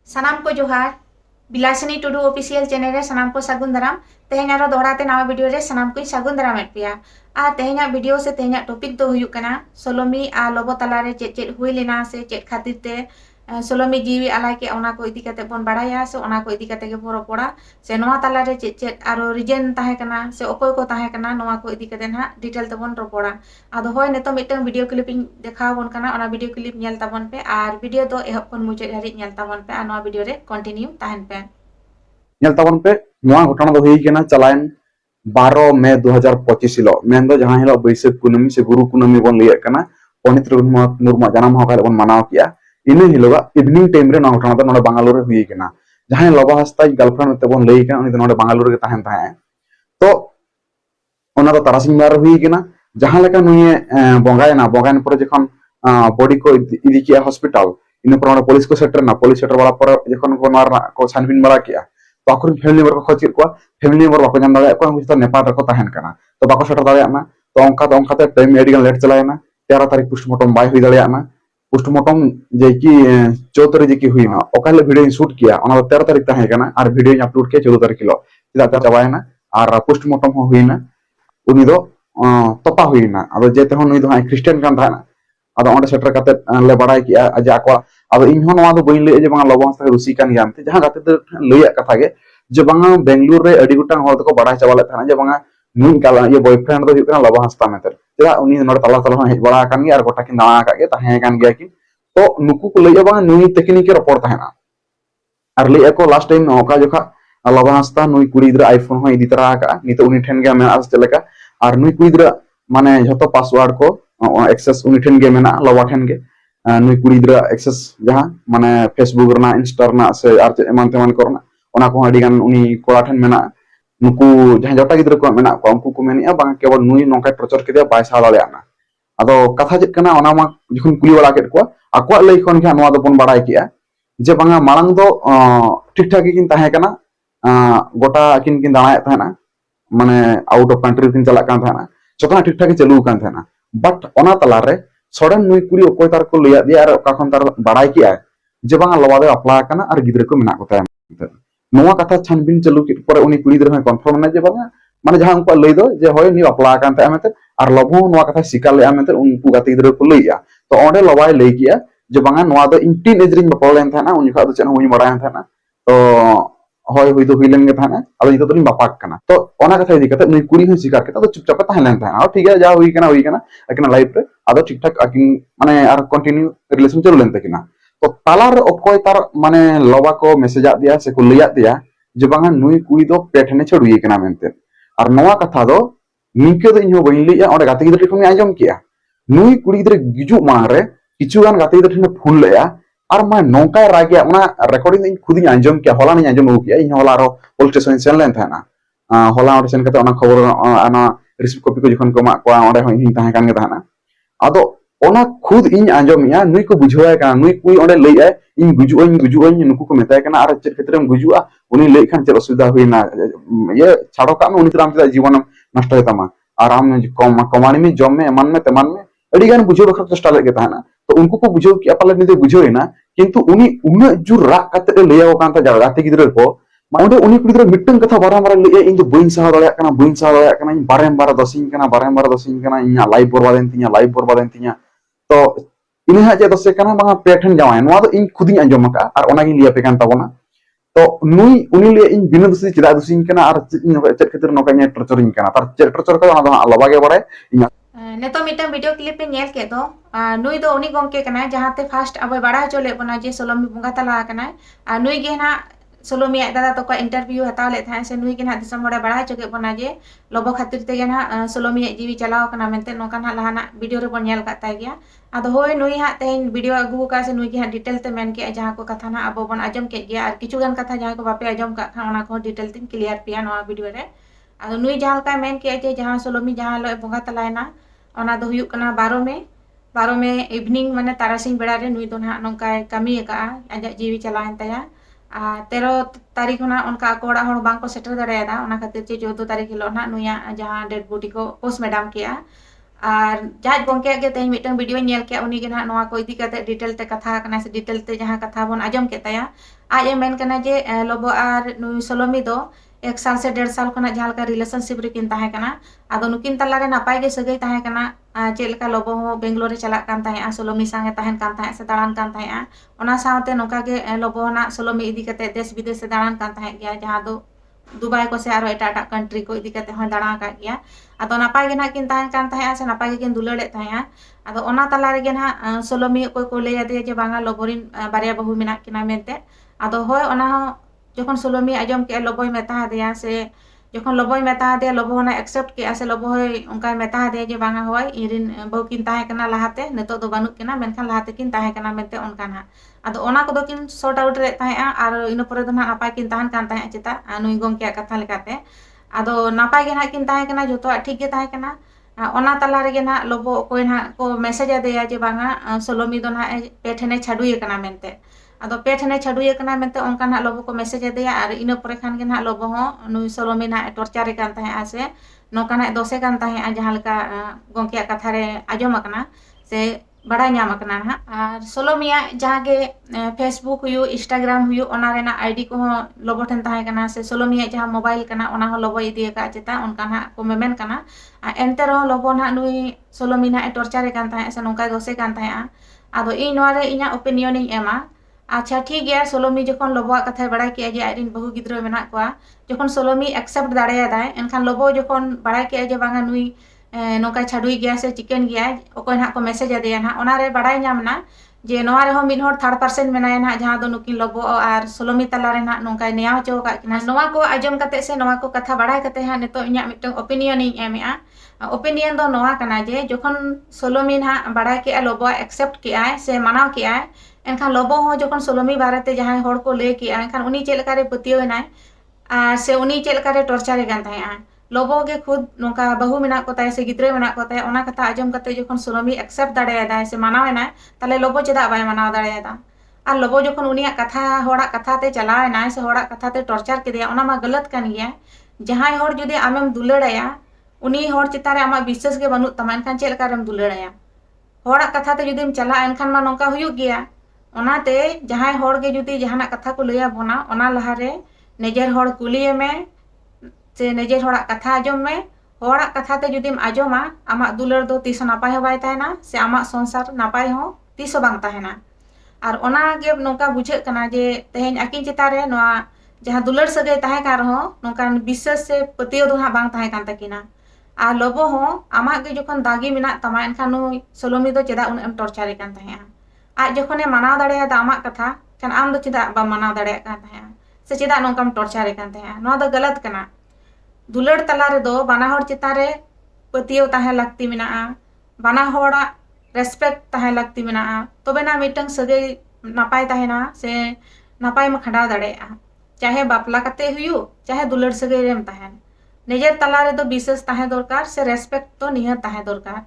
सानाम को जोहार बिलासिनी Tudu official channel रे सानाम को सागुन दाराम तेहेन आरो दोहराते नवा वीडियो रे सानाम को सागुन दाराम एपिया आ तेहेन वीडियो से तेहेन टॉपिक दो हुयुक कना सोलोमी आ लोबो तला रे चेक चेक हुई लेना से चेक खातिर ते सोलोमी जीवी आलाय के ओना को इदी कते बोन बाड़ाया से ओना को इदी कते के बोन रोपड़ा से नवा तला रे चेक चेक आरो रीजन ताहे कना से ओकोय को ताहे कना नवा को इदी कते ना डिटेल ते बोन रोपड़ा आदो होय नेतो मिटन वीडियो क्लिपिंग देखाव बोन कना ओना वीडियो क्लिप नेल ताबन पे आर वीडियो दो एहब खन मुचाद हारि नेल ताबन पे आ नवा वीडियो रे कंटिन्यू ताहन पे नेल ताबन पे नवा घटना दो हुई केना चलायन 12 मई 2025 हिलो मेन दो जहां हिलो बैसाख कुनमी से गुरु कुनमी बन लिया कना पंडित रघुनाथ मुर्मू जन्म माह बन मनाव किया इन हिलोगा इवनिंग टाइम रे नवा घटना दो नोडे बांगालोर रे हुई केना जहां लबा हस्ता गर्लफ्रेंड ते बन लई केना उनी दो नोडे बांगालोर रे ताहन ताहे तो ओना दो तारासिंह बार हुई केना जहां लेका नुई बंगायन पर जखन बॉडी को इदी किया हॉस्पिटल इन पर पुलिस को सेटर ना पुलिस सेटर वाला पर जखन को मार को छानबीन बड़ा किया तो आखुर फैमिली मेंबर को खोज को फैमिली मेंबर बाको जान दाड़े को तो नेपाल रे को ताहन कना तो बाको सेटर दाड़े ना तो अंका ते टाइम एडिगन लेट चलायना 13 तारीख पोस्टमार्टम बाय हुई दाड़े ना पोस्टमार्टम जे की 14 तारीख जे की हुईना ओकाले वीडियो शूट किया ओना 13 तारीख ताहे कना और वीडियो अपलोड किया 14 तारीख किलो चिदा चबायना और पोस्टमार्टम हो हुईना उनी दो तोपा हुईना अब जेते हो नुई दो क्रिश्चियन कान थाना अब ओंडे सेटर काते ले बाड़ाय किया अजे आको अब इन हो नवा दो बइन ले जे बांगा लबो हस्ता रुसी कान जानते जहां गाते दो लइया कथा गे जे बांगा बेंगलुरु रे अडी गुटांग हो को बाड़ाय चावाले थाना जे बांगा नुई काला ये बॉयफ्रेंड दो हुकना लबो हस्ता मेतर जेदा उनी नोड तला तला हेज बड़ा कान गे और गोटा किन दाना का गे ताहे कान गया कि तो नुकु को लइया बांगा नुई टेक्निक रे रपोर्ट थाना और लइया को लास्ट टाइम ओका जोखा लबो हस्ता नुई कुड़ी इधर आईफोन हो इदी तरा का नितो उनी ठेन गे मेना चलेका और नुई कुड़ी इधर माने झतो पासवर्ड को एक्सेस उनी ठेन गे मेना लबा ठेन गे नुई कुड़ी इधर एक्सेस जहां माने फेसबुक रना इंस्टा रना से आर एमान तेमान करना ओना को अडी गान उनी कोड़ा ठेन मेना नुकु जहां जटा गिद्र को मेना को उनको को मेनिया बांग केवल नुई नोका टर्चर के दिया बाय सा दाड़ेयाना आदो कथा जेत कना ओना मा जखन कुली वाला केट को आको लई खन के नवा दो बन बाड़ाय किया जे बांगा मांग दो ठीक ठाक किन ताहे कना गोटा किन किन दाड़ाय थाना माने आउट ऑफ कंट्री किन चला कान थाना जतना ठीक ठाक चलू कान थाना बट ओना तला रे सडन नुई कुली ओकोय तार को लिया दिया और का खन तार बाड़ाय किया जे बांगा लवा दे अपला कना और गिद्र को मेना को ताय नोवा कथा छानबीन चलू के पर उनी कुली दर कन्फर्म ना जे बांगा माने जहां उनको लई दो जे होय नि अपला कान ताय मेते और लबो नोवा कथा सिकार ले मेते उनको गाते गिद्र को लईया तो ओंडे लवाय लई किया जे बांगा नोवा दो इन टीन एज रिंग बपलेन थाना उनी खा दो चन हुई बड़ाय थाना तो होय हुई तो हुईलेन गे थाना अब इतो तो बापाक कना तो ओना कथा इदी कते नुई कुड़ी हन सिकार के तो चुपचाप ताहलेन थाना ठीक है जा हुई कना अकिना लाइफ रे आदो ठीक ठाक अकिन माने आर कंटिन्यू रिलेशन चलू लेन तकिना तो ताला रे ओकोय तार माने लबा को मैसेज आ दिया से को लिया दिया जे बांगा नुई कुड़ी दो पेठने छड़ुई कना मेनते और नवा कथा दो निके दो इहो बइन लिया ओडे गाते गिद्र को आंजम किया नुई कुड़ी गिद्र गिजु मा रे किछु गान गाते गिद्र ठने फोन लेया और मैं नौका रागिया उना रिकॉर्डिंग इन खुद आंजम किया होला नहीं आंजम हो किया इन होला रो पुलिस स्टेशन सेन लेन थाना होला और सेन कते ओना खबर आना रिसीव कॉपी को जखन को मा को ओडे हो इन ताहे कान गे थाना आदो ओना खुद इन आंजमिया नुई को बुझाय का नुई कुई ओडे लई इन गुजुआ नुकु को मेताय कना और चेक क्षेत्र में गुजुआ उनी लई खान चलो सुविधा हुईना ये छाड़ो का में उनी तराम से जीवन नष्ट होतामा और हम कमानी में जम में मन में तमान में अड़ी गान बुझो बखर चेष्टा लगे ताना तो उनको को बुझो कि अपले निदे बुझो ना किंतु उनी उन जुर रा कते लेया कान ता जागाते गिद्र को माउंडे उनी कुड़ी मिटन कथा बारंबार ले इन जो बइन सा दड़या कना इन बारंबार दसिन कना इन लाइव बरबादेन तिया तो इन हा जे दसे कना बांगा पेठन जावाय नवा दो इन खुदी आंजम का और ओना गिन लिया पे कान ताबोना तो नुई उनी ले इन बिना दसी चिदा दसिन कना और चेक खतिर नोका इन टर्चरिंग कना तार चेक टर्चर का ओना दो लबागे बारे इन नेतो मिटन वीडियो क्लिप पे नेल के दो नुई दो उनी गंके कना जहां ते फर्स्ट अब बड़ा चले बना जे सोलोमी बुंगा तला कना आ नुई गे ना सोलोमी आ दादा तो का इंटरव्यू हताव ले था से नुई के ना दिसम बड़ा बड़ा चके बना जे लोबो खातिर ते ना सोलोमी जीवी चलाव कना मेनते नोका ना लहाना वीडियो रे बन नेल काता गया आदो होय नुई हा ते वीडियो अगु का से नुई के हा डिटेल ते मेन के जहां को कथा ना अब बन आजम के गया और किछु गान कथा जहां को बापे आजम का खा ओना को डिटेल तिन क्लियर पिया नवा वीडियो रे आदो नुई जहां का मेन के जे जहां सोलोमी जहां लो बुंगा तलायना ओना दो हुयुक कना 12 में इवनिंग माने तारासिंग बेड़ा रे नुई दो ना नोंका कमी का आजा जीवी चलायन तया 13 तारीख ना उनका कोड़ा होड़ बांग को सेटर दड़ेदा ओना खातिर जे 14 तारीख हिलो ना नुया जहां डेड बॉडी को पोस्ट मैडम किया और जहाज गंके के तेज मिटन वीडियो नेल के उनी के ना नवा को इदी कते डिटेल ते कथा कना से डिटेल ते जहां कथा बन आजम के तया आज मेन करना जे लोबो और नुई सोलोमी दो 1 साल से 1.5 साल खना जहाँ रिलेशनशिप रेकिन ताहे कना आदो नुकिन तलारे नापाय गे सगै ताहे कना चेलका लोबो हो बेंगलोर चला कान ताहे सोलोमी संगे ताहेन कान ताहे से दाड़ान कान ताहे ओना सावते नोका गे लोबो ना सोलोमी इदी कते देश विदेश से दाड़ान कान ताहे गया जहाँ दो दुबई को से आरो एटा कंट्री को इदी कते होय दाड़ा का गया आदो नापाय गे ना किन ताहेन कान ताहे से नापाय गे किन दुलड़े ताहे आदो ओना तलारे गे ना सोलोमी कोई को ले दे जे बांगा लोबोरिन बारिया बहु मेना किना मेनते आदो होय ओना जखन सोलोमी आजम के लोबोय मेता दिया से जखन लोबोय मेता दे लोबो ना एक्सेप्ट के से लोबो होय उनका मेता दे जे बांगा होय इरिन बहु किन ताहे कना लाहाते नितो दो बानुक किना मेनखान लाहाते किन ताहे कना मेनते उनका ना आदो ओना को दो किन सॉर्ट आउट रे ताहे आर इनो परे दो ना नापाय किन ताहन कान ताहे चिता नुई गंके कथा लेकाते आदो नापाय गे ना किन ताहे कना जतो ठीक गे ताहे कना ओना तला रे गे ना लोबो कोई ना को मैसेज आदेया जे बांगा सोलोमी दो ना पे ठेने छाडुए कना मेनते आदो पे ठेने छाडुए कना मेनते उनका ना लोबो को मैसेज आदेया और इनो परे खान गे ना लोबो हो नुई सोलोमी ना टॉर्चर कान ताहे आसे नोका ना दोसे कान ताहे जहाँ लेका गंके कथा रे आजम अकना से बड़ा नाम अकना ना और सोलोमिया जहाँ गे फेसबुक हुयु इंस्टाग्राम हुयु ओना रेना आईडी को लोबो ठेन ताहे कना से सोलोमिया जहाँ मोबाइल कना ओना हो लोबो इदी का चिता उनका ना को मेमेन कना एंते रो लोबो ना नुई सोलोमी ना टॉर्चर कान ताहे से नोका दोसे कान ताहे आदो इ नोआ रे इना ओपिनियन इन एमा अच्छा ठीक गया सोलोमी जखन लोबोआ कथा बड़ा के जे आइरिन बहु गिद्रो मेना कोआ जखन सोलोमी एक्सेप्ट दाड़े दाय एनखान लोबो जखन बड़ा के जे बांगा नुई नोका छाडुई गया से चिकन गया ओको ना को मैसेज आदेया ना ओना रे बड़ा नामना जे नोआ रे हो मिन हर 3% मेनाय ना जहां दो नुकिन लोबो और सोलोमी तला रे ना नोका नेया चो का किना नोआ को आजम कते से नोआ को कथा बड़ा कते हा नितो इnya मिटन ओपिनियन इन एमया ओपिनियन दो नोआ कना जे जखन सोलोमी ना बड़ा के लोबो एक्सेप्ट के आय से मानाव के आय एनखान लोबो हो जखन सोलोमी बारेते जहां हर को ले के एनखान उनी चेलका रे पतियो नाय से उनी चेलका रे टॉर्चर गान ताहे लोबो गे खुद नोका बहु मेना को ताय से गिद्रे मेना को ताय ओना कथा आजम कते जखन सोलोमी एक्सेप्ट दाड़े दाय से मानाव ना ताले लोबो चेदा बाय मानाव दाड़े दा और लोबो जखन उनिया कथा होड़ा कथा ते चलावे ना से होड़ा कथा ते टॉर्चर के दिया ओना मा गलत कान गया जहां हर जुदी आमेम दुलड़ाया उनी हर चिता रे आमा विश्वास गे बनु तमा एनखान चेलका रेम दुलड़ाया होड़ा कथा ते जुदीम चला एनखान मा नोका हुयु गया ओनाते जहां हर गे जुदी जहाना कथा को लैया बोना ओना लहारे निजेर हर कुलिये में से निजेर होड़ा कथा आजम में होड़ा कथा ते जुदीम आजमा आमा दुलड़ दो तीसो नापाय हो बाय ताहेना से आमा संसार नापाय हो तीसो बांग ताहेना और ओना गे नोका बुझे कना जे तेहेन आकिन चिता रे नोआ जहां दुलड़ सगे ताहे का रहो नोका विश्वास से पतियो दो हा बांग ताहे कान तकिना आ लोबो हो आमा गे जखन दागी मिना तमा एनखान नु सोलोमी दो चेदा उन एम टॉर्चर कान ताहे आज जखने मानाव दाड़े आमा कथा खान आम दो चेदा बा मानाव दाड़े कान ताहे से चेदा नोकाम टॉर्चर कान ताहे नोआ दो गलत कना दुलड़ तला रे दो बाना हर चिता रे पतियो ताहे लगती मेना बाना हड़ा रेस्पेक्ट ताहे लगती मेना तबे ना मिटंग सगे नापाय ताहेना से नापाय में खंडा दाड़े चाहे बापला कते हुयु चाहे दुलड़ सगे रेम ताहेन निजेर तला रे दो विशेष ताहे दरकार से रेस्पेक्ट तो निहत ताहे दरकार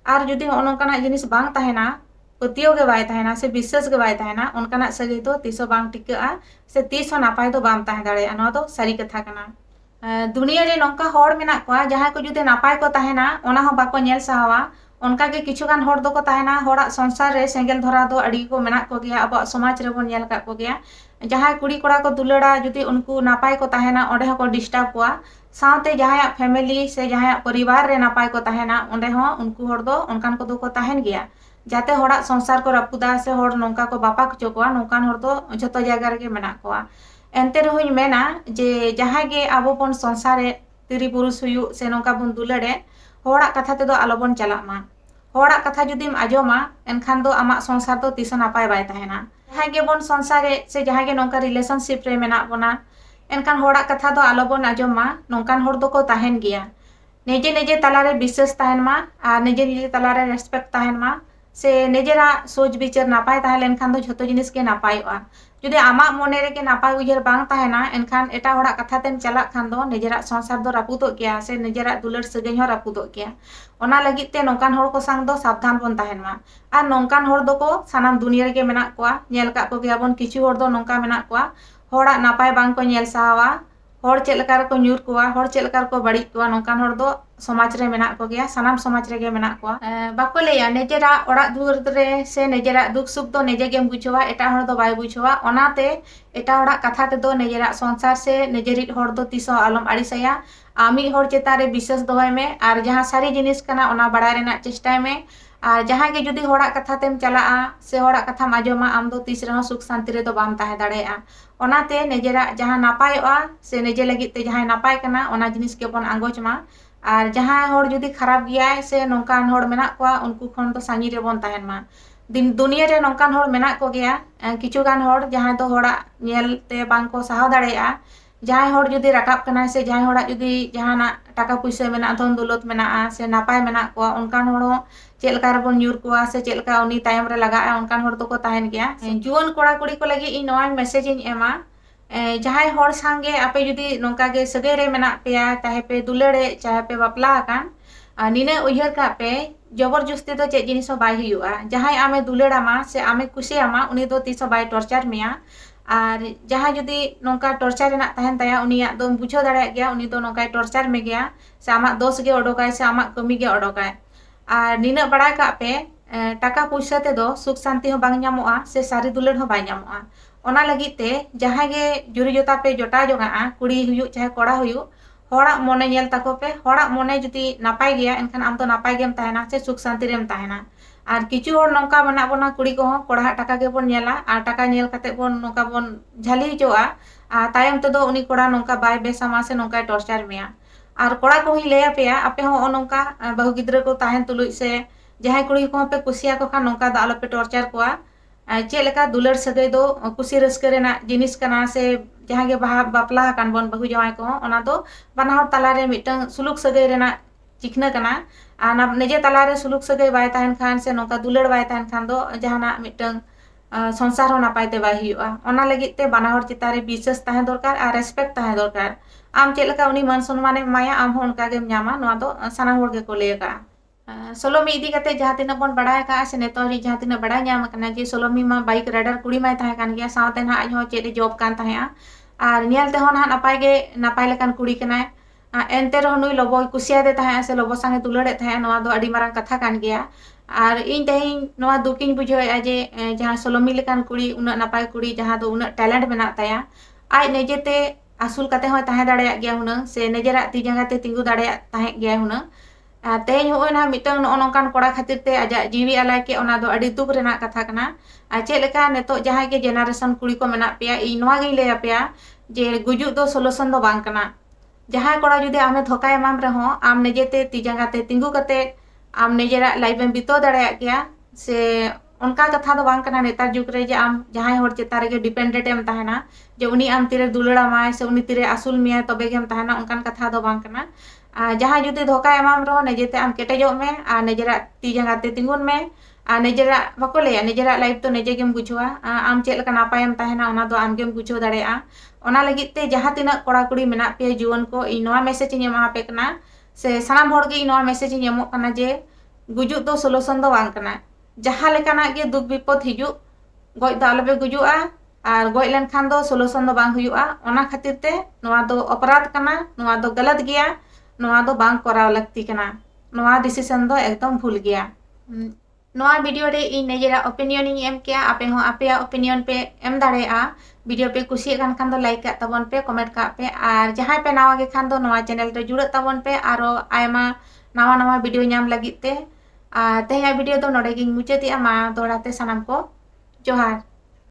और जुदी ओनकाना जिनिस बांग ताहेना पतियो गे बाय ताहेना से विश्वास गे बाय ताहेना उनकाना सगे तो तीसो बांग टिका से तीसो नापाय दो बाम ताहे दाड़े नोआ दो सारी कथा कना दुनिया रे नोका हर मेना को जहां को जुदे नापाय को ताहेना ओना हो बाको नेल साहावा उनका के किछुगान हर दो को ताहेना हड़ा संसार रे सेंगेल धरा दो अड़ी को मेना को गया अब समाज रे बोन नेल का को गया जहां कुड़ी कोड़ा को दुलड़ा जुदे उनको नापाय को ताहेना ओंडे हो को डिस्टर्ब कोआ साथे जहां फैमिली से जहां परिवार रे नापाय को ताहेना ओंडे हो उनको हर दो उनकान को दो को ताहेन गया जाते हड़ा संसार को रपुदा से हर नोका को बापा को चोकवा नोकान हर दो जतो जगह रे मेना कोआ एंते रहुई मेना जे जहां गे आबो बन संसार रे तिरी पुरुष हुयु से नोका बन दुलड़े होड़ा कथा ते दो आलोबन चला मा होड़ा कथा जुदीम आजोमा एनखान दो आमा संसार दो तीसो नापाय बाय ताहेना जहां गे बन संसार रे से जहां गे नोका रिलेशनशिप रे मेना बोना एनखान होड़ा कथा दो आलोबन आजोमा नोकान हर दो को ताहेन गया निजे निजे तला रे विश्वास ताहेन मा आ निजे निजे तला रे रेस्पेक्ट ताहेन मा से निजेरा सोच विचार नापाय ताहे लेनखान दो झतो जिनिस के नापायवा जुदि आमा मने रे के नापाय उजर बांग ताहेना एनखान एटा होड़ा कथा तेम चला खान दो निजेरा संसार दो रापुतो गया से निजेरा दुलड़ सगै हो रापुतो गया ओना लगित ते नोकान हर को संग दो सावधान बन ताहेन मा आ नोकान हर दो को सानाम दुनिया रे के मेना कोआ नेल का को गया बन किछु हर दो नोका मेना कोआ होड़ा नापाय बांग को नेल सावा हर चेक लेका रeko nyur kowa हर चेक लेका रeko बाड़ी kowa नोंकान हर दो समाज रे मेना को गया सानाम समाज रे गे मेना कोवा बाको लेया निजेरा ओड़ा दुआर रे से निजेरा दुख सुख दो निजे गेम बुझवा एटा हर दो बाय बुझवा ओनाते एटा ओड़ा कथा ते दो निजेरा संसार से निजेरिट हर दो तिसो आलम आड़िसया आमी हर चेता रे विश्वास दोहय में आर जहां सारी जिनिस कना ओना बड़ाय रेना चेष्टाय में आर जहां के जुदी होड़ा कथा तेम चलाआ से होड़ा कथा आजमा आम दो तीस रहो सुख शांति रे दो बाम ताहे दाड़ेया ओनाते निजेरा जहां नापायोआ से निजे लगित ते जहां नापाय कना ओना जिनिस के बन आंगोचमा और जहां हर जुदी खराब गया से नोंकान हर मेना कोआ उनको खन तो सानी रे बन ताहेन मा दिन दुनिया रे नोंकान हर मेना को गया किछु गान हर जहां तो होड़ा नेल ते बांग को साहा दाड़ेया जहां हर जुदी राकाब कना से जहां होड़ा जुदी जहाना टाका पैसा मेना धन दौलत मेना से नापाय मेना कोआ उनकान हर चेलका रे बन न्यूर कोआ से चेलका उनी टाइम रे लगा उनकान हर तो को ताहेन गया जुवन कोड़ा कुड़ी को लगी इ नोवा मेसेज इन एमा जहां हर संगे आपे जुदी नोंका गे सगे रे मेना पेया चाहे पे दुलड़े चाहे पे बापला कान निने उयहर का पे जबरदस्ती तो चेक जिनिस बाय हुआ जहां आमे दुलड़ामा से आमे कुसियामा उनी दो तीसो बाय टॉर्चर मिया और जहां जुदी नोंका टॉर्चर रेना ताहेन ताया उनिया दो बुझो दाड़े गया उनी दो नोंका टॉर्चर में गया से आमा दोष गे ओडोकाय से आमा कमी गे ओडोकाय और निने बड़ा का पे टाका पैसा ते दो सुख शांति हो बांग ᱧᱟᱢᱚᱜᱼᱟ से सारी दुलड़ हो बाय ᱧᱟᱢᱚᱜᱼᱟ ओना लगी ते जहां गे जुरी जोता पे जोटा जोगा कुड़ी हुयु चाहे कोड़ा हुयु होड़ा मोने नेल ताको पे होड़ा मोने जुदी नापाय गया एनखान आम तो नापाय गेम ताहेना से सुख शांति रेम ताहेना और किछु हर नोंका बना बोना कुड़ी को कोड़ा टाका गे बोन नेला और टाका नेल काते बोन नोंका बोन झाली हिजोआ आ तायम ते दो उनी कोड़ा नोंका बाय बेसामा से नोंका टॉर्चर मिया और कोड़ा को ही लेया पेया आपे हो नोंका बहु गिद्रा को ताहेन तुलुई से जहां कुड़ी को पे कुसिया को खान नोंका दा आलो पे टॉर्चर कोआ चेलका दुलड़ सगै दो कुसी रस्के रेना जिनिस कना से जहां गे बापला कान बन बहु जवाय को ओना दो बानाहर तलारे मिटंग सुलुक सगै रेना चिकना कना आना निजे तलारे सुलुक सगै बाय ताहेन खान से नोंका दुलड़ बाय ताहेन खान दो जहाना मिटंग संसार हो नापाय ते बाय हुआ ओना लगित ते बानाहर चितारे विश्वास ताहे दरकार और रेस्पेक्ट ताहे दरकार आम चेलका उनी मान सम्मान माया आम हो उनका गेम न्यामा नोआ दो साना होर गे को लेका सोलोमी इदी कते जहां तिना बन बड़ाय का से नेतोरी जहां तिना बड़ाय ᱧᱟᱢ कना जे सोलोमी मा बाइक राइडर कुड़ी माय ताहे कान गया सावते ना आज हो चेदे जॉब कान ताहेआ और नियल ते हो ना नापाय गे नापाय लेकान कुड़ी कना एनते रह नुई लोबो कुसिया दे ताहे से लोबो संगे दुलड़े ताहे नोआ दो अडी मारंग कथा कान गया और इन तेहिं नोआ दुकिन बुझोया जे जहां सोलोमी लेकान कुड़ी उना नापाय कुड़ी जहां दो उना टैलेंट मेना ताया आज निजेते आसुल कते हो ताहे दाड़ेया गया हुना से निजेरा ती जंगा ते तिंगु दाड़ेया ताहे गया हुना तेज हो ना मिटंग नोनकान कोड़ा खातिर ते आजा जीवी आलाय के ओना दो अडी दुख रेना कथा कना चे लेका नेतो जहां के जेनरेशन कुड़ी को मेना पेया इ नोवा गे ले पेया जे गुजु दो सोल्यूशन दो बांग कना जहां कोड़ा जुदी आमे धोका एमाम रहो आम निजेते ती जंगा ते तिंगु कते आम निजेरा लाइफ में बितो दाड़ेया गया से उनका कथा दो बांग कना नेतार जुग रे जे आम जहां हर चेता रे डिपेंडेंट एम ताहेना जे उनी आम तिरे दुलड़ा माय से उनी तिरे आसुल मिया तबे गेम ताहेना उनकान कथा दो बांग कना जहां जुदी धोका एमाम रहो निजेते आम केटेजो में आ निजेरा ती जंगा ते तिंगुन में आ निजेरा बको लेया निजेरा लाइफ तो निजे गेम बुझवा आम चेल का नापायम ताहेना ओना दो आम गेम बुझो दाड़ेया ओना लगित ते जहां तिना कोड़ा कुड़ी मेना पे जीवन को इ नोवा मैसेज इन एमा पे कना से सानाम हर गे नोवा मैसेज इन एमो कना जे गुजु दो सोल्यूशन दो बांग कना जहां लेकाना गे दुख विपद हिजु गoj दा आलोबे गुजुआ और गoj लेन खान दो सोल्यूशन दो बांग हुयुआ ओना खातिर ते नोवा दो अपराध कना नोवा दो गलत गया नोवा दो बांग कराव लगती कना नोवा डिसीजन दो एकदम भूल गया नोवा वीडियो रे इन निजेरा ओपिनियन इन एम किया आपे हो आपे ओपिनियन पे एम दाड़ेया वीडियो पे कुसी गान खान दो लाइक का तबन पे कमेंट का पे और जहां पे नवा गे खान दो नवा चैनल रे जुड़त तबन पे आरो आयमा नवा नवा वीडियो ᱧᱟᱢ ᱞᱟᱹᱜᱤᱫ ᱛᱮ ᱛᱮᱦᱮᱧᱟᱜ वीडियो दो नोडे गिᱧ मुचाᱹᱫᱮᱜᱼᱟ मा दोड़ाते सानाम को जोहार।